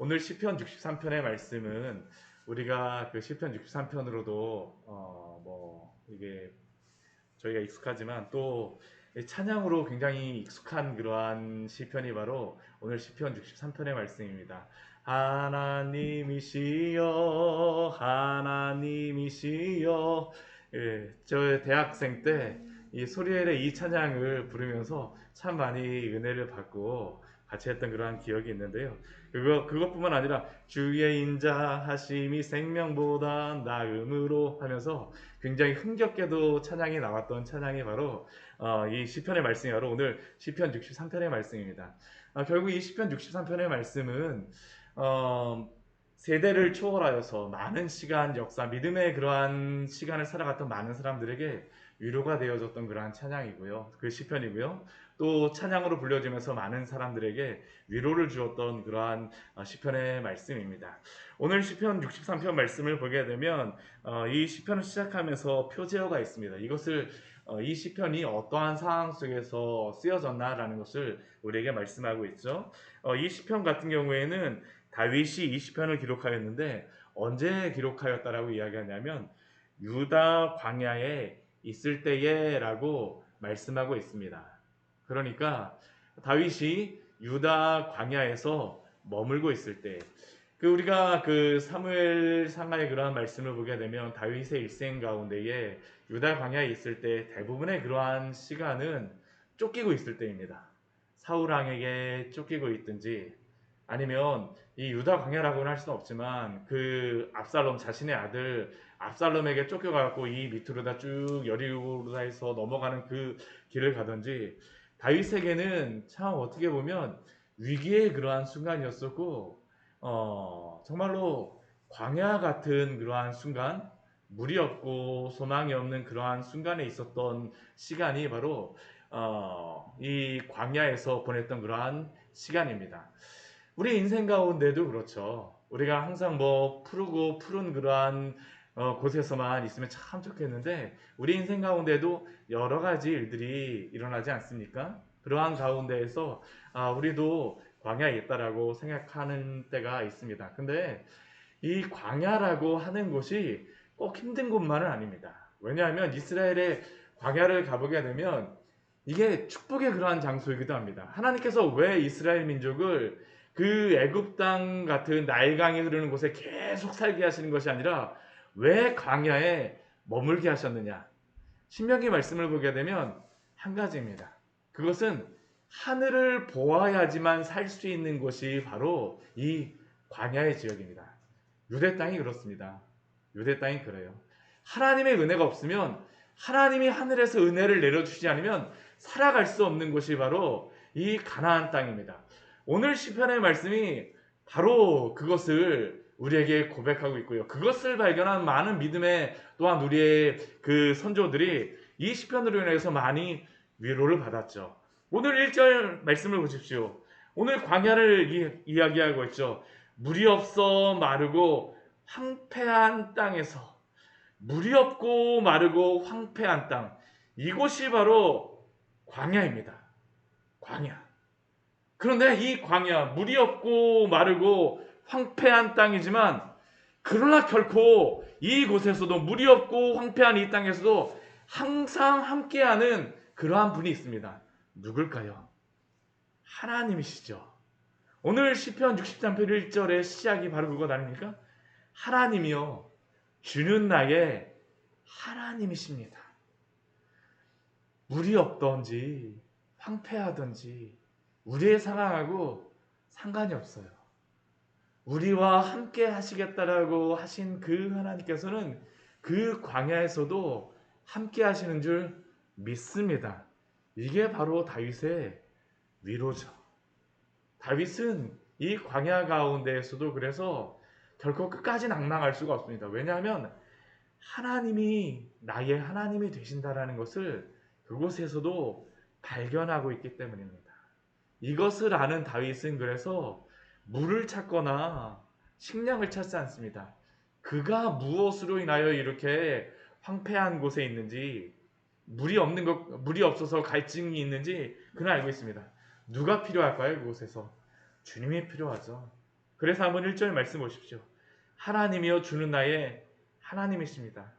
오늘 시편 63편의 말씀은 우리가 그 시편 63편으로도 이게 저희가 익숙하지만 또 찬양으로 굉장히 익숙한 그러한 시편이 바로 오늘 시편 63편의 말씀입니다. 하나님이시여 하나님이시여. 저 대학생 때 이 소리엘의 이 찬양을 부르면서 참 많이 은혜를 받고 같이 했던 그러한 기억이 있는데요. 그것뿐만 아니라 주의 인자하심이 생명보다 나음으로 하면서 굉장히 흥겹게도 찬양이 나왔던 찬양이 바로 이 시편의 말씀이 바로 오늘 시편 63편의 말씀입니다. 결국 이 시편 63편의 말씀은 세대를 초월하여서 많은 시간 역사 믿음의 그러한 시간을 살아갔던 많은 사람들에게 위로가 되어졌던 그러한 찬양이고요. 그 시편이고요. 또 찬양으로 불려지면서 많은 사람들에게 위로를 주었던 그러한 시편의 말씀입니다. 오늘 시편 63편 말씀을 보게 되면 이 시편을 시작하면서 표제어가 있습니다. 이 시편이 어떠한 상황 속에서 쓰여졌나라는 것을 우리에게 말씀하고 있죠. 이 시편 같은 경우에는 다윗이 이 시편을 기록하였는데 언제 기록하였다라고 이야기하냐면 유다 광야에 있을 때에라고 말씀하고 있습니다. 그러니까 다윗이 유다 광야에서 머물고 있을 때, 우리가 그 사무엘 상하의 그러한 말씀을 보게 되면 다윗의 일생 가운데에 유다 광야에 있을 때 대부분의 그러한 시간은 쫓기고 있을 때입니다. 사울 왕에게 쫓기고 있든지 아니면 이 유다 광야라고는 할 수는 없지만 그 압살롬 자신의 아들 압살롬에게 쫓겨가고 이 밑으로다 쭉 여리고로다해서 넘어가는 그 길을 가든지 다윗에게는 참 어떻게 보면 위기의 그러한 순간이었었고 정말로 광야 같은 그러한 순간, 물이 없고 소망이 없는 그러한 순간에 있었던 시간이 바로 이 광야에서 보냈던 그러한 시간입니다. 우리 인생 가운데도 그렇죠. 우리가 항상 푸르고 푸른 그러한 곳에서만 있으면 참 좋겠는데 우리 인생 가운데도 여러 가지 일들이 일어나지 않습니까? 그러한 가운데에서 우리도 광야에 있다라고 생각하는 때가 있습니다. 근데 이 광야라고 하는 곳이 꼭 힘든 곳만은 아닙니다. 왜냐하면 이스라엘의 광야를 가보게 되면 이게 축복의 그러한 장소이기도 합니다. 하나님께서 왜 이스라엘 민족을 그 애굽 땅 같은 나일강이 흐르는 곳에 계속 살게 하시는 것이 아니라 왜 광야에 머물게 하셨느냐? 신명기 말씀을 보게 되면 한 가지입니다. 그것은 하늘을 보아야지만 살 수 있는 곳이 바로 이 광야의 지역입니다. 유대 땅이 그렇습니다. 유대 땅이 그래요. 하나님의 은혜가 없으면 하나님이 하늘에서 은혜를 내려주시지 않으면 살아갈 수 없는 곳이 바로 이 가나안 땅입니다. 오늘 시편의 말씀이 바로 그것을 우리에게 고백하고 있고요. 그것을 발견한 많은 믿음의 또한 우리의 그 선조들이 이 시편으로 인해서 많이 위로를 받았죠. 오늘 1절 말씀을 보십시오. 오늘 광야를 이야기하고 있죠. 물이 없어 마르고 황폐한 땅에서, 물이 없고 마르고 황폐한 땅, 이곳이 바로 광야입니다. 광야. 그런데 이 광야, 물이 없고 마르고 황폐한 땅이지만 그러나 결코 이곳에서도 물이 없고 황폐한 이 땅에서도 항상 함께하는 그러한 분이 있습니다. 누굴까요? 하나님이시죠. 오늘 시편 63편 1절의 시작이 바로 그것 아닙니까? 하나님이요, 주는 나의 하나님이십니다. 물이 없던지 황폐하던지 우리의 상황하고 상관이 없어요. 우리와 함께 하시겠다라고 하신 그 하나님께서는 그 광야에서도 함께 하시는 줄 믿습니다. 이게 바로 다윗의 위로죠. 다윗은 이 광야 가운데에서도 그래서 결코 끝까지 낭망할 수가 없습니다. 왜냐하면 하나님이 나의 하나님이 되신다라는 것을 그곳에서도 발견하고 있기 때문입니다. 이것을 아는 다윗은 그래서 물을 찾거나 식량을 찾지 않습니다. 그가 무엇으로 인하여 이렇게 황폐한 곳에 있는지, 물이 없어서 갈증이 있는지 그는 알고 있습니다. 누가 필요할까요? 그곳에서 주님이 필요하죠. 그래서 한번 1절 말씀 보십시오. 하나님이여 주는 나의 하나님이십니다.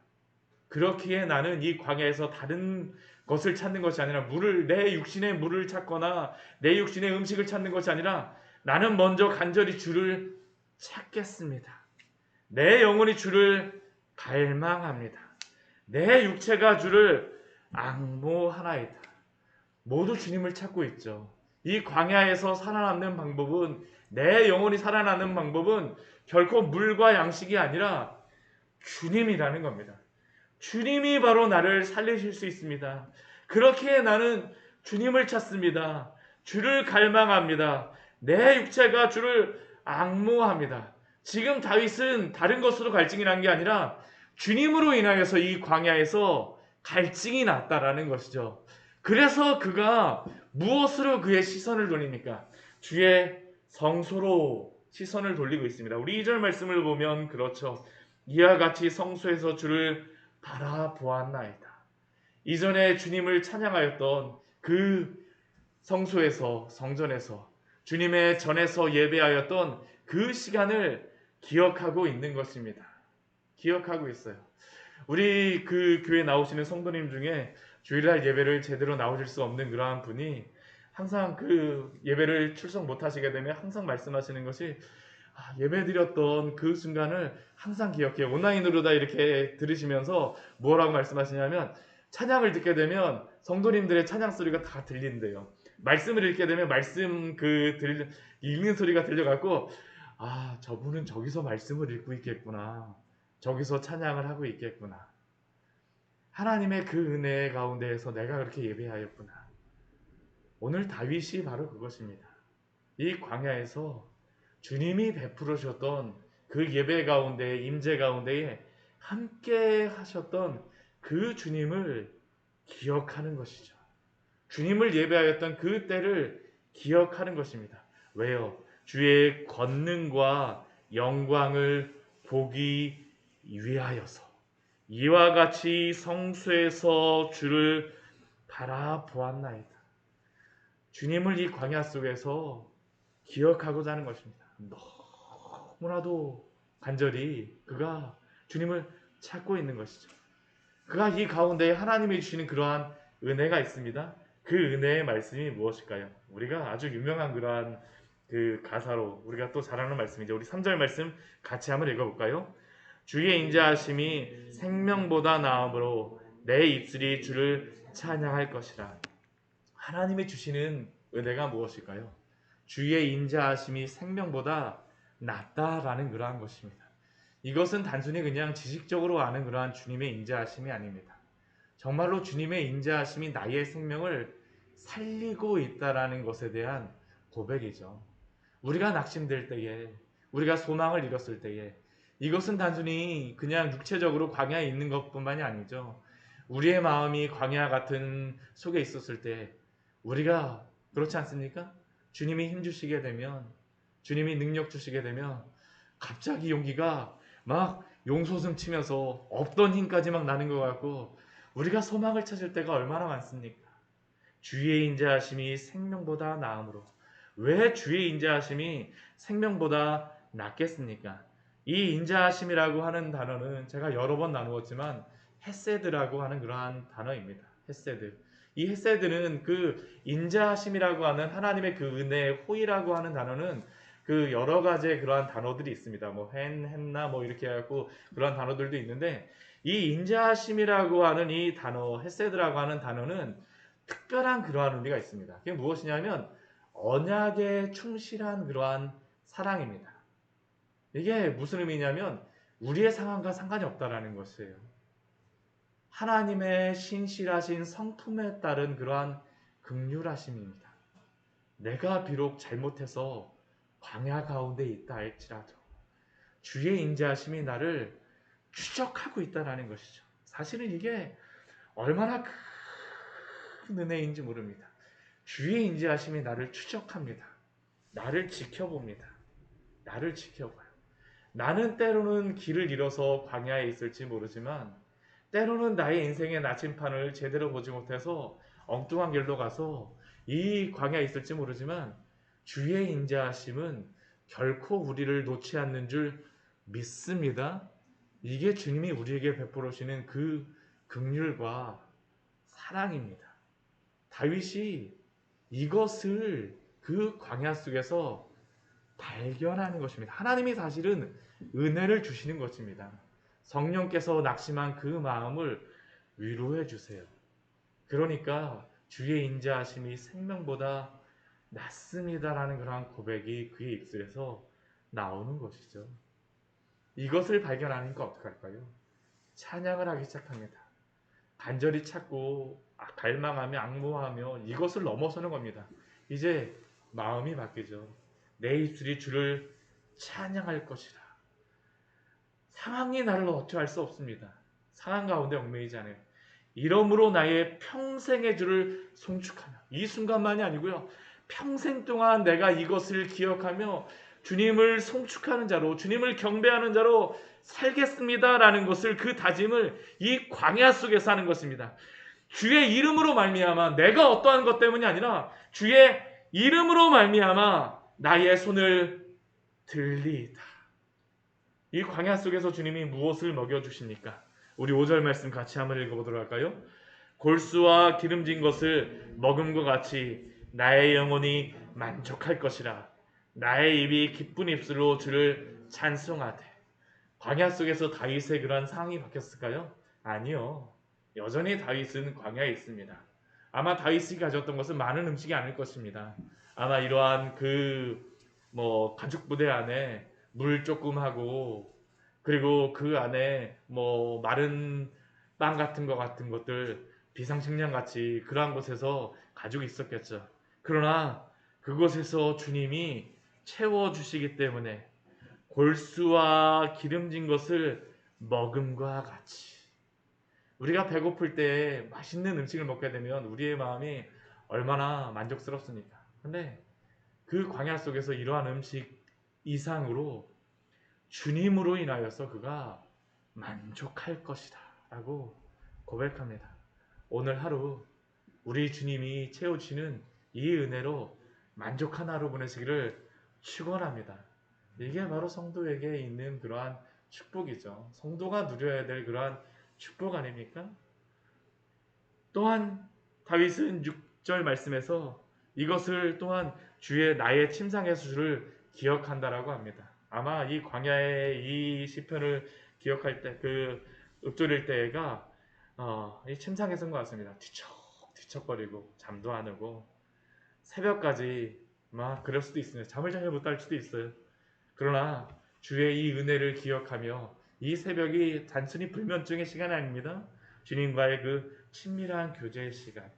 그렇기에 나는 이 광야에서 다른 것을 찾는 것이 아니라 내 육신의 물을 찾거나 내 육신의 음식을 찾는 것이 아니라 나는 먼저 간절히 주를 찾겠습니다. 내 영혼이 주를 갈망합니다. 내 육체가 주를 앙모하나이다. 모두 주님을 찾고 있죠. 이 광야에서 살아남는 방법은, 내 영혼이 살아나는 방법은 결코 물과 양식이 아니라 주님이라는 겁니다. 주님이 바로 나를 살리실 수 있습니다. 그렇기에 나는 주님을 찾습니다. 주를 갈망합니다. 내 육체가 주를 앙모합니다. 지금 다윗은 다른 것으로 갈증이 난 게 아니라 주님으로 인하여서 이 광야에서 갈증이 났다라는 것이죠. 그래서 그가 무엇으로 그의 시선을 돌립니까? 주의 성소로 시선을 돌리고 있습니다. 우리 2절 말씀을 보면 그렇죠. 이와 같이 성소에서 주를 바라보았나이다. 이전에 주님을 찬양하였던 그 성소에서, 성전에서, 주님의 전에서 예배하였던 그 시간을 기억하고 있는 것입니다. 기억하고 있어요. 우리 그 교회 나오시는 성도님 중에 주일날 예배를 제대로 나오실 수 없는 그러한 분이 항상 그 예배를 출석 못 하시게 되면 항상 말씀하시는 것이, 예배 드렸던 그 순간을 항상 기억해요. 온라인으로 다 이렇게 들으시면서 뭐라고 말씀하시냐면, 찬양을 듣게 되면 성도님들의 찬양 소리가 다 들린대요. 말씀을 읽게 되면 말씀 읽는 소리가 들려갖고, 저분은 저기서 말씀을 읽고 있겠구나. 저기서 찬양을 하고 있겠구나. 하나님의 그 은혜 가운데에서 내가 그렇게 예배하였구나. 오늘 다윗이 바로 그것입니다. 이 광야에서 주님이 베풀으셨던 그 예배 가운데, 임재 가운데에 함께 하셨던 그 주님을 기억하는 것이죠. 주님을 예배하였던 그 때를 기억하는 것입니다. 왜요? 주의 권능과 영광을 보기 위하여서 이와 같이 성소에서 주를 바라보았나이다. 주님을 이 광야 속에서 기억하고자 하는 것입니다. 너무나도 간절히 그가 주님을 찾고 있는 것이죠. 그가 이 가운데 하나님이 주시는 그러한 은혜가 있습니다. 그 은혜의 말씀이 무엇일까요? 우리가 아주 유명한 그러한 그 가사로 우리가 또 잘 아는 말씀이죠. 우리 3절 말씀 같이 한번 읽어볼까요? 주의 인자하심이 생명보다 나음으로 내 입술이 주를 찬양할 것이라. 하나님이 주시는 은혜가 무엇일까요? 주의 인자하심이 생명보다 낫다라는 그러한 것입니다. 이것은 단순히 그냥 지식적으로 아는 그러한 주님의 인자하심이 아닙니다. 정말로 주님의 인자하심이 나의 생명을 살리고 있다라는 것에 대한 고백이죠. 우리가 낙심될 때에, 우리가 소망을 잃었을 때에, 이것은 단순히 그냥 육체적으로 광야에 있는 것뿐만이 아니죠. 우리의 마음이 광야 같은 속에 있었을 때 우리가 그렇지 않습니까? 주님이 힘 주시게 되면, 주님이 능력 주시게 되면 갑자기 용기가 막 용솟음 치면서 없던 힘까지 막 나는 것 같고, 우리가 소망을 찾을 때가 얼마나 많습니까? 주의 인자하심이 생명보다 나음으로. 왜 주의 인자하심이 생명보다 낫겠습니까? 이 인자하심이라고 하는 단어는 제가 여러 번 나누었지만 헤세드라고 하는 그러한 단어입니다. 헤세드. 이 헤세드는 그 인자하심이라고 하는 하나님의 그 은혜, 호의라고 하는 단어는 그 여러 가지의 그러한 단어들이 있습니다. 뭐 했나 뭐 이렇게 해갖고 그러한 단어들도 있는데, 이 인자하심이라고 하는 이 단어, 헤세드라고 하는 단어는 특별한 그러한 의미가 있습니다. 그게 무엇이냐면 언약에 충실한 그러한 사랑입니다. 이게 무슨 의미냐면 우리의 상황과 상관이 없다라는 것이에요. 하나님의 신실하신 성품에 따른 그러한 긍휼하심입니다. 내가 비록 잘못해서 광야 가운데 있다 할지라도 주의 인자하심이 나를 추적하고 있다라는 것이죠. 사실은 이게 얼마나 큰 은혜인지 모릅니다. 주의 인자하심이 나를 추적합니다. 나를 지켜봅니다. 나를 지켜봐요. 나는 때로는 길을 잃어서 광야에 있을지 모르지만, 때로는 나의 인생의 나침판을 제대로 보지 못해서 엉뚱한 길로 가서 이 광야에 있을지 모르지만, 주의 인자하심은 결코 우리를 놓지 않는 줄 믿습니다. 이게 주님이 우리에게 베풀으시는 그 긍휼과 사랑입니다. 다윗이 이것을 그 광야 속에서 발견하는 것입니다. 하나님이 사실은 은혜를 주시는 것입니다. 성령께서 낙심한 그 마음을 위로해 주세요. 그러니까 주의 인자하심이 생명보다 낫습니다라는 그러한 고백이 그의 입술에서 나오는 것이죠. 이것을 발견하니까 어떡할까요? 찬양을 하기 시작합니다. 간절히 찾고 갈망하며 악모하며 이것을 넘어서는 겁니다. 이제 마음이 바뀌죠. 내 입술이 주를 찬양할 것이라. 상황이 나를 어찌할 수 없습니다. 상황 가운데 얽매이지 않아요. 이러므로 나의 평생의 주를 송축하며, 이 순간만이 아니고요, 평생 동안 내가 이것을 기억하며 주님을 송축하는 자로, 주님을 경배하는 자로 살겠습니다라는 것을, 그 다짐을 이 광야 속에서 하는 것입니다. 주의 이름으로 말미암아, 내가 어떠한 것 때문이 아니라 주의 이름으로 말미암아 나의 손을 들리이다. 이 광야 속에서 주님이 무엇을 먹여주십니까? 우리 5절 말씀 같이 한번 읽어보도록 할까요? 골수와 기름진 것을 먹음과 같이 나의 영혼이 만족할 것이라. 나의 입이 기쁜 입술로 주를 찬송하되. 광야 속에서 다윗의 그런 상황이 바뀌었을까요? 아니요. 여전히 다윗은 광야에 있습니다. 아마 다윗이 가졌던 것은 많은 음식이 아닐 것입니다. 아마 이러한 가죽 부대 안에 물 조금 하고, 그리고 그 안에 마른 빵 같은 것들, 비상식량 같이 그러한 곳에서 가지고 있었겠죠. 그러나 그곳에서 주님이 채워주시기 때문에 골수와 기름진 것을 먹음과 같이, 우리가 배고플 때 맛있는 음식을 먹게 되면 우리의 마음이 얼마나 만족스럽습니까? 근데 그 광야 속에서 이러한 음식 이상으로 주님으로 인하여서 그가 만족할 것이다 라고 고백합니다. 오늘 하루 우리 주님이 채워주시는 이 은혜로 만족한 하루 보내시기를 축원합니다. 이게 바로 성도에게 있는 그러한 축복이죠. 성도가 누려야 될 그러한 축복 아닙니까? 또한 다윗은 6절 말씀에서 이것을 또한 주의 나의 침상에서 주를 기억한다라고 합니다. 아마 이 광야의 이 시편을 기억할 때, 그 읊조릴 때가 이 침상에서인 것 같습니다. 뒤척뒤척거리고 잠도 안 오고 새벽까지 막 그럴 수도 있습니다. 잠을 잘 못 잘 수도 있어요. 그러나 주의 이 은혜를 기억하며, 이 새벽이 단순히 불면증의 시간이 아닙니다. 주님과의 그 친밀한 교제의 시간,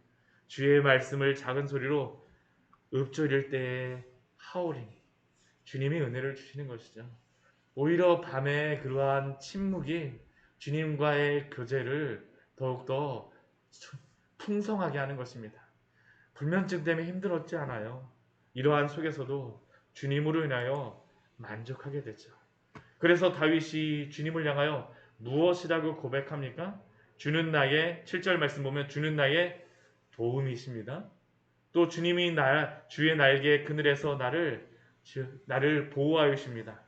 주의 말씀을 작은 소리로 읊조릴 때의 하울이니 주님이 은혜를 주시는 것이죠. 오히려 밤의 그러한 침묵이 주님과의 교제를 더욱더 풍성하게 하는 것입니다. 불면증 때문에 힘들었지 않아요. 이러한 속에서도 주님으로 인하여 만족하게 되죠. 그래서 다윗이 주님을 향하여 무엇이라고 고백합니까? 주는 나의, 7절 말씀 보면 주는 나의 도움이십니다. 또 주님이 주의 날개 그늘에서 나를 보호하여 주십니다.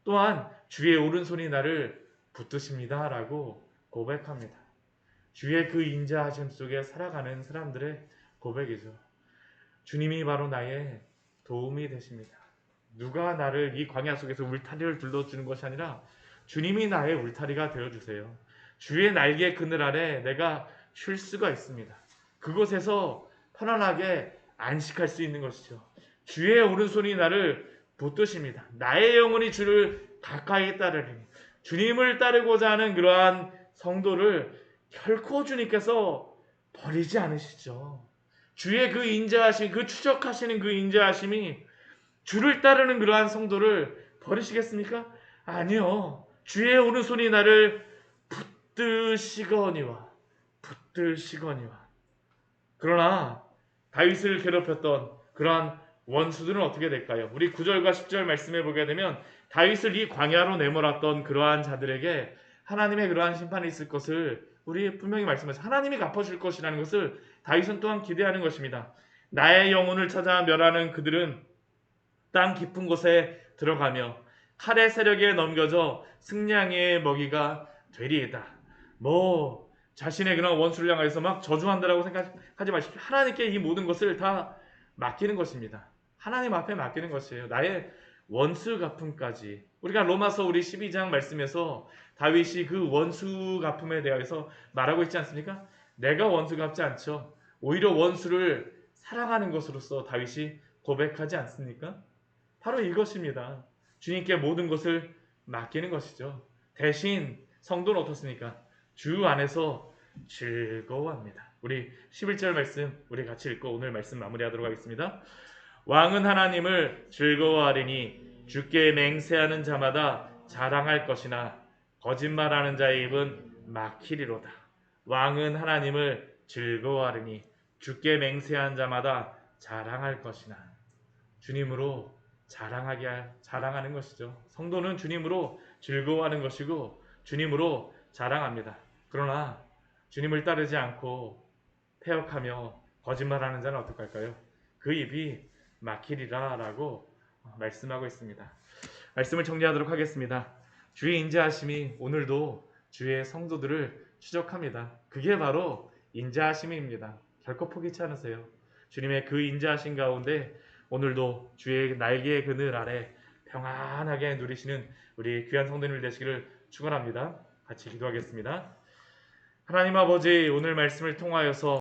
또한 주의 오른손이 나를 붙드십니다 라고 고백합니다. 주의 그 인자하심 속에 살아가는 사람들의 고백이죠. 주님이 바로 나의 도움이 되십니다. 누가 나를 이 광야 속에서 울타리를 둘러주는 것이 아니라 주님이 나의 울타리가 되어주세요. 주의 날개 그늘 아래 내가 쉴 수가 있습니다. 그곳에서 편안하게 안식할 수 있는 것이죠. 주의 오른손이 나를 붙드십니다. 나의 영혼이 주를 가까이 따르리니. 주님을 따르고자 하는 그러한 성도를 결코 주님께서 버리지 않으시죠. 주의 그 인자하심, 그 추적하시는 그 인자하심이 주를 따르는 그러한 성도를 버리시겠습니까? 아니요. 주의 오른손이 나를 붙드시거니와. 그러나 다윗을 괴롭혔던 그러한 원수들은 어떻게 될까요? 우리 9절과 10절 말씀해 보게 되면 다윗을 이 광야로 내몰았던 그러한 자들에게 하나님의 그러한 심판이 있을 것을 우리 분명히 말씀하셔서 하나님이 갚아줄 것이라는 것을 다윗은 또한 기대하는 것입니다. 나의 영혼을 찾아 멸하는 그들은 땅 깊은 곳에 들어가며 칼의 세력에 넘겨져 승량의 먹이가 되리이다. 뭐 자신의 그런 원수를 향해서 막 저주한다라고 생각하지 마십시오. 하나님께 이 모든 것을 다 맡기는 것입니다. 하나님 앞에 맡기는 것이에요. 나의 원수 갚음까지. 우리가 로마서 우리 12장 말씀에서 다윗이 그 원수 갚음에 대해서 말하고 있지 않습니까? 내가 원수 갚지 않죠. 오히려 원수를 사랑하는 것으로서 다윗이 고백하지 않습니까? 바로 이것입니다. 주님께 모든 것을 맡기는 것이죠. 대신 성도는 어떻습니까? 주 안에서 즐거워합니다. 우리 11절 말씀 우리 같이 읽고 오늘 말씀 마무리하도록 하겠습니다. 왕은 하나님을 즐거워하리니 주께 맹세하는 자마다 자랑할 것이나 거짓말하는 자의 입은 막히리로다. 왕은 하나님을 즐거워하리니 주께 맹세한 자마다 자랑할 것이나 주님으로 자랑하는 것이죠. 성도는 주님으로 즐거워하는 것이고 주님으로 자랑합니다. 그러나 주님을 따르지 않고 패역하며 거짓말하는 자는 어떡할까요? 그 입이 막히리라 라고 말씀하고 있습니다. 말씀을 정리하도록 하겠습니다. 주의 인자하심이 오늘도 주의 성도들을 추적합니다. 그게 바로 인자하심입니다. 결코 포기치 않으세요. 주님의 그 인자하심 가운데 오늘도 주의 날개의 그늘 아래 평안하게 누리시는 우리 귀한 성도님들 되시기를 축원합니다. 같이 기도하겠습니다. 하나님 아버지, 오늘 말씀을 통하여서